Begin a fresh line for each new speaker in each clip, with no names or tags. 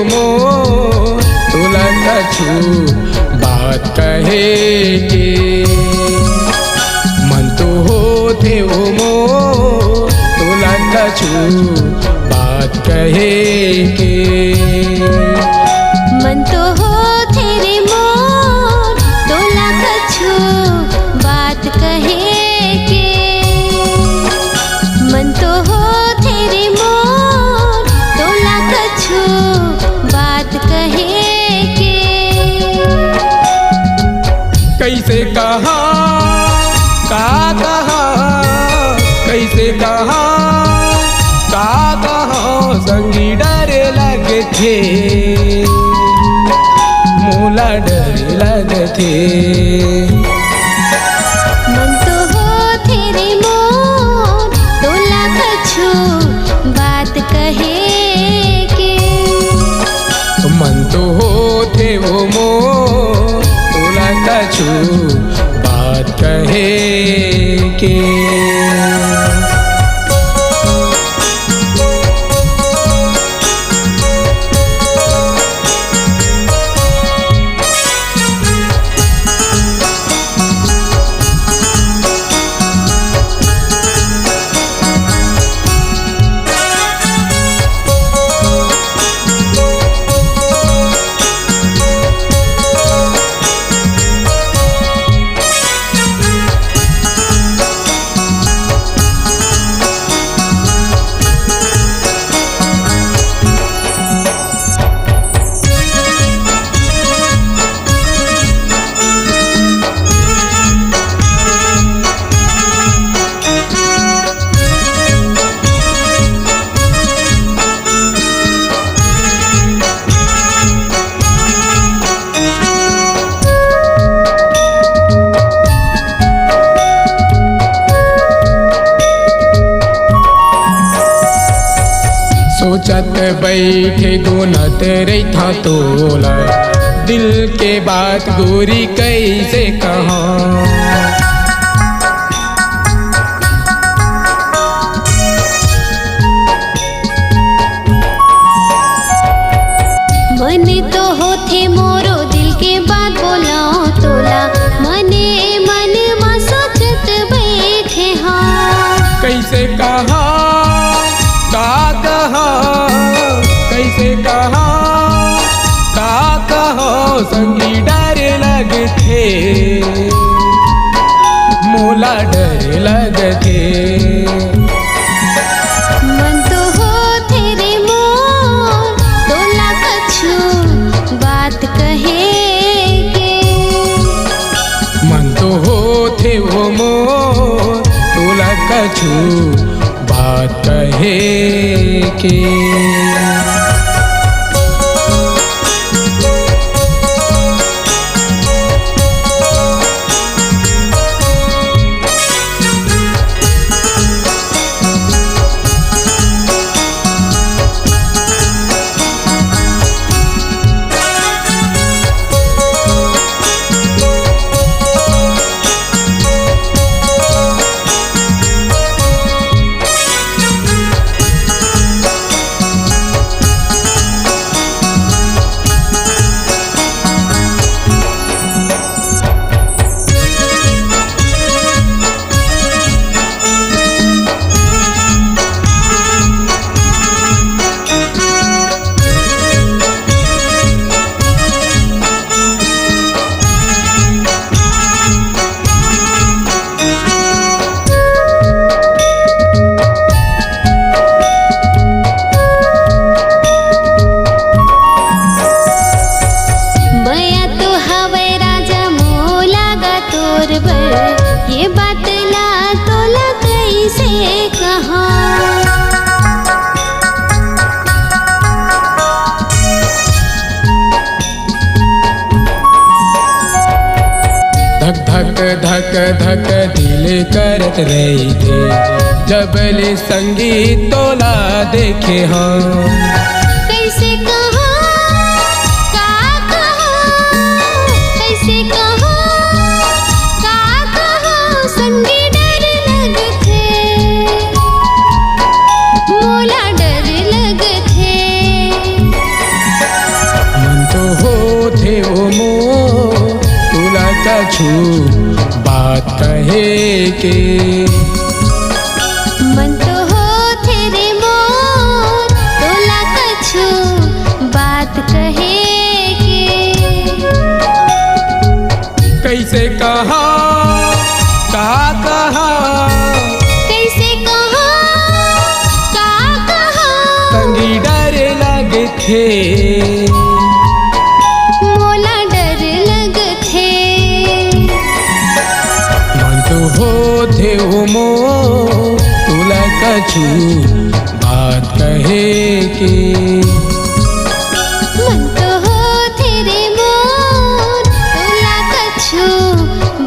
मोर तोला कछु बात कहे के मन तो होथे ओ मोर तोला कछु बात कहे के
मन तो होथे रे मोर तोला कछु बात कहे के मन तो होथे रे मोर तोला कछु बात कहे के
कैसे कहा का कहा कैसे कहा का कहा संगी डरे लगथे मोला डरे लगथे
मन तो होथे रे मोर तोला कछु बात कहे के
मन तो होथे वो मोर तोला कछु बात कहे के सोचत बैठे गुनत रैथा तोला दिल के बात गोरी कैसे कहा
मन तो होथे मोरो दिल के बात बोलाओ तोला मने मन मा सोचत बैठे हाँ
कैसे कहा का कहा कैसे कहा का कहा संगी डरे लगथे मोला डरे लगथे
मन तो होथे रे मोर तोला कछु बात कहे के
मन तो होथे वो मोर तोला कछु बात कहे के
ये बात ला तोला कैसे कहा
धक धक धक धक दिल करत रही थे जबले संगीत तोला देखे हम
कैसे कहा का कहा कैसे कहा का कहा संगी डर लगथे मोला डर लगथे
कछु बात कहे के।
मन तो हो तेरे मोर तोला कछु बात कहे के।
कैसे कहा का कहा,
कैसे कहा का कहा,
संगी डर लगे थे
मोला डर लगथे।
मन तो होथे ओ मोर तोला कछु बात कहे के।
मन तो हो तेरे मोर तोला कछु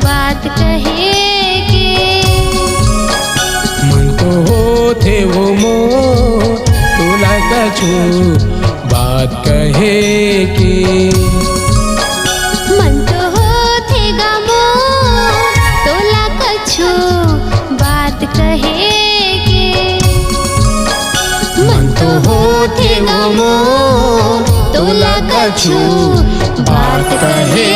बात कहे के।
मन तो होथे ओ मोर तोला कछु बात कहे के।
मन तो होथे गा मोर तोला कछु बात कहे के।
मन तो होथे ओ मोर तोला कछु बात कहे